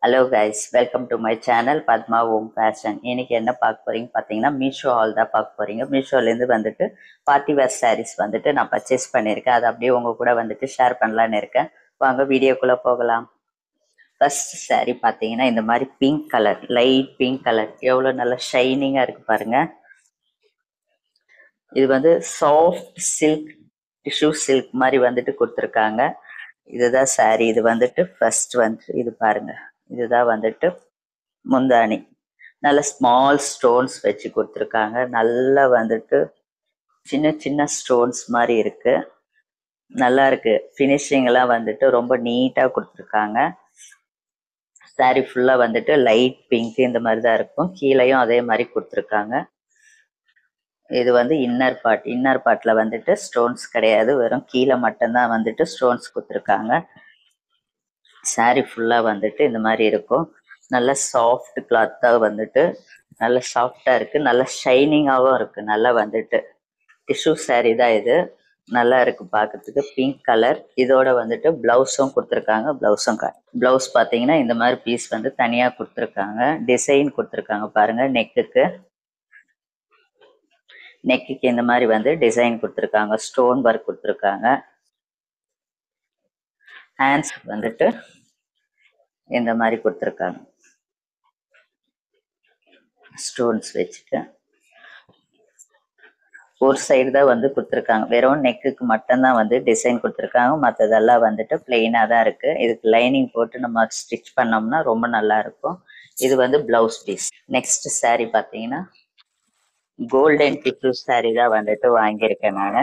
Hello guys, welcome to my channel Padma Om fashion. இன்னைக்கு என்ன பார்க்க போறீங்க பார்த்தீங்கன்னா, மீஷோ ஹால் தான் பார்க்க போறீங்க. மீஷோலேருந்து வந்துட்டு பார்ட்டி வேர் சாரீஸ் வந்துட்டு நான் பர்ச்சேஸ் பண்ணியிருக்கேன். அதை அப்படியே உங்க கூட வந்துட்டு ஷேர் பண்ணலான்னு இருக்கேன். வாங்க வீடியோக்குள்ள போகலாம். ஃபர்ஸ்ட் saree பார்த்தீங்கன்னா இந்த மாதிரி pink colour, light pink colour, எவ்வளோ நல்லா ஷைனிங்காக இருக்கு பாருங்க. இது வந்து சாஃப்ட் சில்க், டிஷ்யூ சில்க் மாதிரி வந்துட்டு கொடுத்துருக்காங்க. இதுதான் saree. இது வந்துட்டு ஃபர்ஸ்ட் வந்து இது பாருங்க, இதுதான் வந்துட்டு முந்தானி. நல்ல ஸ்மால் ஸ்டோன்ஸ் வச்சு கொடுத்துருக்காங்க. நல்லா வந்துட்டு சின்ன சின்ன ஸ்டோன்ஸ் மாதிரி இருக்கு. நல்லா இருக்கு. ஃபினிஷிங் எல்லாம் வந்துட்டு ரொம்ப நீட்டா கொடுத்துருக்காங்க. சாரி ஃபுல்லா வந்துட்டு லைட் பிங்க் இந்த மாதிரி தான் இருக்கும். கீழேயும் அதே மாதிரி கொடுத்துருக்காங்க. இது வந்து இன்னர் பார்ட்ல வந்துட்டு ஸ்டோன்ஸ் கிடையாது, வெறும் கீழே மட்டும்தான் வந்துட்டு ஸ்டோன்ஸ் கொடுத்துருக்காங்க. சாரி ஃபுல்லா வந்துட்டு இந்த மாதிரி இருக்கும். நல்ல சாஃப்ட் கிளாத்தா வந்துட்டு நல்ல சாஃப்டா இருக்கு, நல்ல ஷைனிங்காகவும் இருக்கு. நல்லா வந்துட்டு டிஷ்யூ சாரி தான் இது. நல்லா இருக்கு பார்க்கறதுக்கு. Pink colour. இதோட வந்துட்டு பிளவுஸும் கொடுத்துருக்காங்க. பிளவுஸ் பார்த்தீங்கன்னா இந்த மாதிரி பீஸ் வந்து தனியா கொடுத்துருக்காங்க. டிசைன் கொடுத்துருக்காங்க பாருங்க. நெக்குக்கு இந்த மாதிரி வந்து டிசைன் கொடுத்துருக்காங்க. ஸ்டோன் ஒர்க் கொடுத்துருக்காங்க. ஹேண்ட்ஸ் வந்துட்டு இந்த மாதிரி கொடுத்துருக்காங்க, ஸ்டோன்ஸ் வச்சுட்டு. ஒரு சைடு தான் வந்து கொடுத்துருக்காங்க. வெறும் நெக்குக்கு மட்டும்தான் வந்து டிசைன் கொடுத்துருக்காங்க. மற்றதெல்லாம் வந்துட்டு பிளெயினாக தான் இருக்கு. இதுக்கு லைனிங் போட்டு நம்ம ஸ்டிச் பண்ணோம்னா ரொம்ப நல்லா இருக்கும். இது வந்து பிளவுஸ் பீஸ். நெக்ஸ்ட் saree பார்த்தீங்கன்னா கோல்டன் டிஷ்யூ saree தான் வந்துட்டு வாங்கியிருக்கேன் நான்.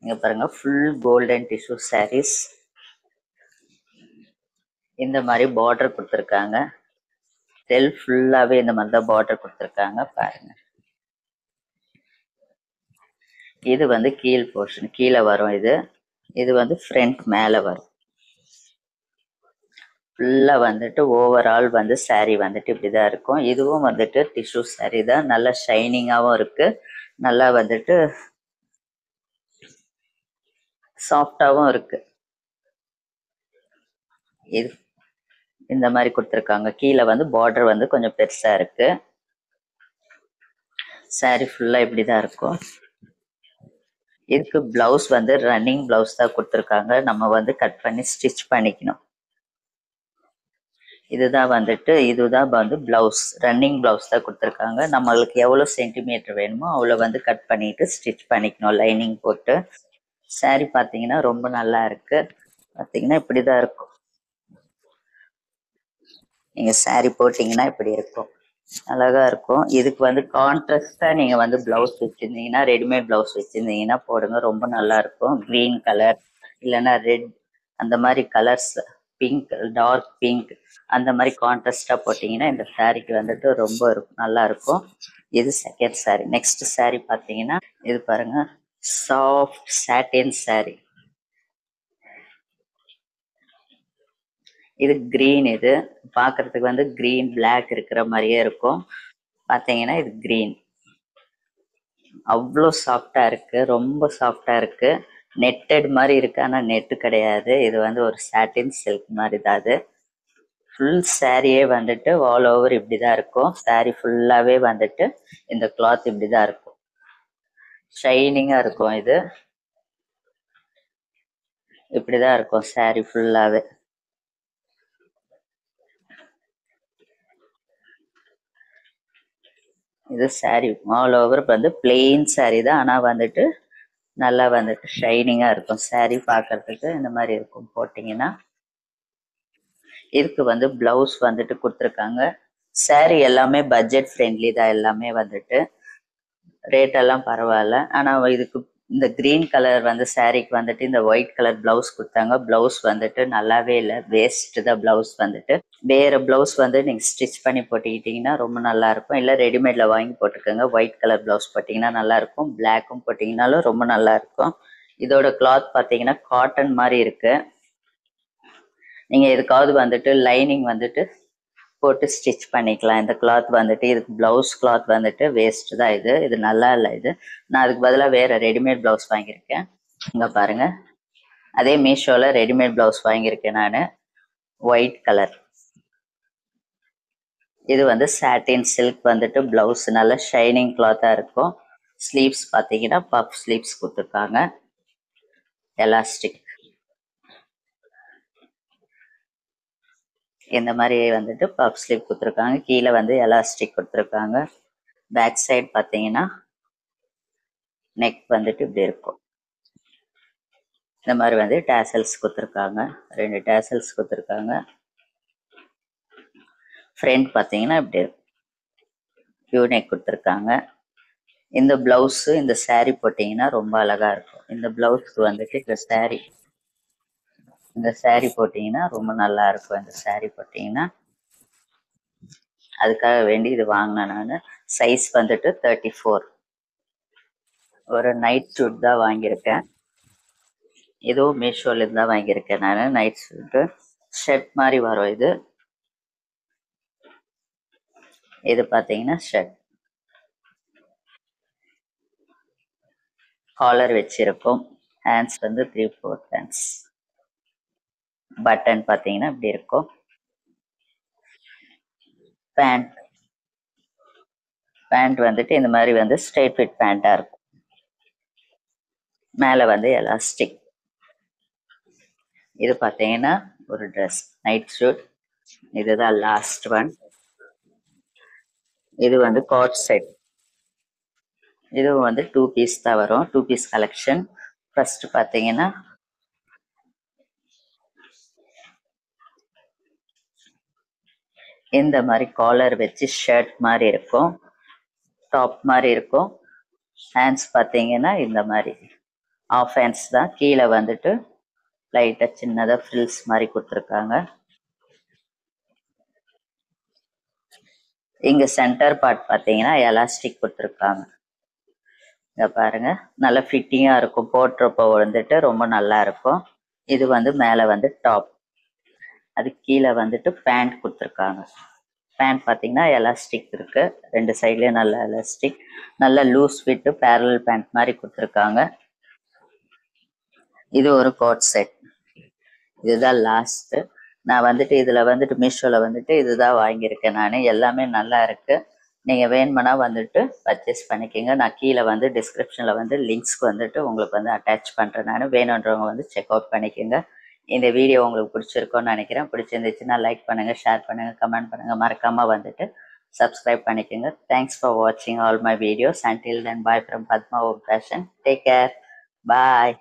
இங்க பாருங்க, ஃபுல் கோல்டன் டிஷ்யூ sarees. இந்த மாதிரி பார்டர் கொடுத்துருக்காங்க. செல்ஃப் ஃபுல்லாவே இந்த மாதிரி தான் பார்டர் கொடுத்துருக்காங்க பாருங்க. இது வந்து கீழ் போர்ஷன், கீழே வரும். இது வந்து ஃப்ரண்ட் மேலே வரும். ஃபுல்லா வந்துட்டு ஓவரால் வந்து saree வந்துட்டு இப்படிதான் இருக்கும். இதுவும் வந்துட்டு டிஷ்யூ saree தான். நல்லா ஷைனிங்காகவும் இருக்கு, நல்லா வந்துட்டு சாஃப்டாகவும் இருக்கு. இது இந்த மாதிரி கொடுத்துருக்காங்க. கீழே வந்து பார்டர் வந்து கொஞ்சம் பெருசா இருக்கு. saree ஃபுல்லா இப்படிதான் இருக்கும். இதுக்கு பிளவுஸ் வந்து ரன்னிங் பிளவுஸ் தான் கொடுத்துருக்காங்க. நம்ம வந்து கட் பண்ணி ஸ்டிச் பண்ணிக்கணும். இதுதான் வந்து பிளவுஸ், ரன்னிங் பிளவுஸ் தான் கொடுத்துருக்காங்க. நம்மளுக்கு எவ்வளோ சென்டிமீட்டர் வேணுமோ அவ்வளோ வந்து கட் பண்ணிட்டு ஸ்டிச் பண்ணிக்கணும் லைனிங் போட்டு. saree பார்த்தீங்கன்னா ரொம்ப நல்லா இருக்கு. பார்த்தீங்கன்னா இப்படிதான் இருக்கும். நீங்க saree போட்டீங்கன்னா இப்படி இருக்கும், அழகா இருக்கும். இதுக்கு வந்து கான்ட்ராஸ்டா நீங்க வந்து பிளவுஸ் வச்சிருந்தீங்கன்னா, ரெடிமேட் பிளவுஸ் வச்சிருந்தீங்கன்னா போடுங்க, ரொம்ப நல்லா இருக்கும். கிரீன் கலர் இல்லைன்னா ரெட், அந்த மாதிரி கலர்ஸ், பிங்க், டார்க் பிங்க், அந்த மாதிரி கான்ட்ராஸ்டா போட்டீங்கன்னா இந்த சாரிக்கு வந்துட்டு ரொம்ப நல்லா இருக்கும். இது செகண்ட் saree. நெக்ஸ்ட் saree பார்த்தீங்கன்னா இது பாருங்க, சாஃப்ட் சாட்டின் saree. இது கிரீன். இது பார்க்கறதுக்கு வந்து கிரீன் பிளாக் இருக்கிற மாதிரியே இருக்கும். பார்த்தீங்கன்னா இது கிரீன். அவ்வளோ சாஃப்டா இருக்கு, ரொம்ப சாஃப்டா இருக்கு. நெட்டட் மாதிரி இருக்கு, ஆனா நெட்டு கிடையாது. இது வந்து ஒரு சாட்டின் சில்க் மாதிரி தான். அது ஃபுல் சாரியே வந்துட்டு ஆல் ஓவர் இப்படிதான் இருக்கும். saree ஃபுல்லாவே வந்துட்டு இந்த கிளாத் இப்படிதான் இருக்கும், ஷைனிங்கா இருக்கும். இது இப்படிதான் இருக்கும் saree ஃபுல்லாவே. இது saree ஆல் ஓவர் வந்து பிளெயின் saree தான், ஆனா வந்துட்டு நல்லா வந்துட்டு ஷைனிங்கா இருக்கும். saree பார்க்கறதுக்கு இந்த மாதிரி இருக்கும் போட்டீங்கன்னா. இதுக்கு வந்து பிளவுஸ் வந்துட்டு கொடுத்துருக்காங்க. saree எல்லாமே பட்ஜெட் ஃப்ரெண்ட்லி தான். எல்லாமே வந்துட்டு ரேட் எல்லாம் பரவாயில்ல. ஆனா இதுக்கு இந்த கிரீன் கலர் வந்து சாரிக்கு வந்துட்டு இந்த ஒயிட் கலர் பிளவுஸ் கொடுத்தாங்க. பிளவுஸ் வந்துட்டு நல்லாவே இல்லை, வேஸ்ட் தான் பிளவுஸ் வந்துட்டு. வேற பிளவுஸ் வந்து நீங்க ஸ்டிச் பண்ணி போட்டுக்கிட்டீங்கன்னா ரொம்ப நல்லா இருக்கும். இல்லை ரெடிமேட்ல வாங்கி போட்டுக்கோங்க. ஒயிட் கலர் பிளவுஸ் போட்டிங்கன்னா நல்லா இருக்கும், பிளாக்கும் போட்டிங்கனாலும் ரொம்ப நல்லா இருக்கும். இதோட கிளாத் பார்த்தீங்கன்னா காட்டன் மாதிரி இருக்கு. நீங்க எதுக்காவது வந்துட்டு லைனிங் வந்துட்டு போட்டு ஸ்டிச் பண்ணிக்கலாம். இந்த கிளாத் வந்துட்டு, இதுக்கு பிளவுஸ் கிளாத் வந்துட்டு வேஸ்ட் தான். இது நல்லா இல்லை. நான் அதுக்கு பதிலாக வேற ரெடிமேட் பிளவுஸ் வாங்கியிருக்கேன். இங்க பாருங்க, அதே மீஷோல ரெடிமேட் பிளவுஸ் வாங்கியிருக்கேன் நான், ஒயிட் கலர். இது வந்து சாட்டின் சில்க் வந்துட்டு பிளவுஸ் நல்ல ஷைனிங் கிளாத்தா இருக்கும். ஸ்லீவ்ஸ் பார்த்தீங்கன்னா பஃப் ஸ்லீவ்ஸ் கொடுத்துருக்காங்க, எலாஸ்டிக். இந்த மாதிரி வந்துட்டு பஃப் ஸ்லீவ் கொடுத்துருக்காங்க, கீழே வந்து எலாஸ்டிக் கொடுத்துருக்காங்க. பேக் சைடு பார்த்தீங்கன்னா நெக் வந்துட்டு இப்படி இருக்கும். இந்த மாதிரி வந்து டேசல்ஸ் கொடுத்துருக்காங்க, 2 டேசல்ஸ் கொடுத்துருக்காங்க. ஃப்ரண்ட் பார்த்தீங்கன்னா இப்படி இருக்கும், யூ நெக் கொடுத்துருக்காங்க. இந்த பிளவுஸ் இந்த saree போட்டிங்கன்னா ரொம்ப அழகா இருக்கும். இந்த பிளவுஸ்க்கு வந்துட்டு இந்த saree போட்டிங்கன்னா ரொம்ப நல்லா இருக்கும். இந்த saree போட்டிங்கன்னா அதுக்காக வேண்டி இது வாங்கினேன் நான். சைஸ் வந்துட்டு 34. ஒரு நைட் சூட் தான் வாங்கியிருக்கேன், இதுவும் மீஷோலேருந்து தான் வாங்கியிருக்கேன் நான். நைட் சூட்டு ஷர்ட் மாதிரி வரும் இது. இது பார்த்தீங்கன்னா ஷர்ட், காலர் வச்சிருக்கும். ஹேண்ட்ஸ் வந்து 3/4 ஹேண்ட்ஸ். பட்டன் பார்த்தீங்கன்னா இப்படி இருக்கும். பேண்ட் வந்துட்டு இந்த மாதிரி வந்து ஸ்ட்ரெயிட் ஃபிட் பேண்ட்டாக இருக்கும். மேலே வந்து எலாஸ்டிக். இது பார்த்தீங்கன்னா ஒரு ட்ரெஸ், நைட் ஷூட். இதுதான் லாஸ்ட் ஒன். இது வந்து கோட் செட். இதுவும் வந்து 2 பீஸ் தான் வரும், 2 பீஸ் கலெக்ஷன். ஃபர்ஸ்ட் பார்த்தீங்கன்னா இந்த மாதிரி காலர் வச்சு ஷர்ட் மாதிரி இருக்கும், டாப் மாதிரி இருக்கும். ஹேண்ட்ஸ் பார்த்தீங்கன்னா இந்த மாதிரி ஆஃப் ஹேண்ட்ஸ் தான், கீழே வந்துட்டு லைட்டாக சின்னதாக ஃப்ரில்ஸ் மாதிரி கொடுத்துருக்காங்க. இங்கே சென்டர் பார்ட் பார்த்தீங்கன்னா எலாஸ்டிக் கொடுத்துருக்காங்க. இதை பாருங்க, நல்ல ஃபிட்டிங்காக இருக்கும், போட்டுறப்போ வந்துட்டு ரொம்ப நல்லா இருக்கும். இது வந்து மேலே வந்து டாப், அது கீழே வந்துட்டு பேண்ட் கொடுத்துருக்காங்க. பேண்ட் பார்த்தீங்கன்னா எலாஸ்டிக் இருக்கு, 2 சைட்லேயும் நல்ல எலாஸ்டிக், நல்ல லூஸ் ஃபிட்டு பேரலல் பேண்ட் மாதிரி கொடுத்துருக்காங்க. இது ஒரு கோட் செட். இதுதான் லாஸ்ட்டு. நான் வந்துட்டு இதில் வந்துட்டு மீஷோவில் வந்துட்டு இதுதான் வாங்கியிருக்கேன் நான். எல்லாமே நல்லா இருக்கு, நீங்கள் வேணுமெனா வந்துட்டு பர்ச்சேஸ் பண்ணிக்கோங்க. நான் கீழே வந்து டிஸ்கிரிப்ஷனில் வந்து லிங்க்ஸ்க்கு வந்துட்டு உங்களுக்கு வந்து அட்டாச் பண்ணுறேன் நான், வேணுன்றவங்க வந்து செக் அவுட் பண்ணிக்கோங்க. இந்த வீடியோ உங்களுக்கு பிடிச்சிருக்கோன்னு நினைக்கிறேன். பிடிச்சிருந்துச்சுன்னா லைக் பண்ணுங்கள், ஷேர் பண்ணுங்கள், கமெண்ட் பண்ணுங்கள், மறக்காமல் வந்துட்டு சப்ஸ்கிரைப் பண்ணிக்கோங்க. தேங்க்ஸ் ஃபார் வாட்சிங் all my videos. Until then bye from Padma home fashion. Take care, bye.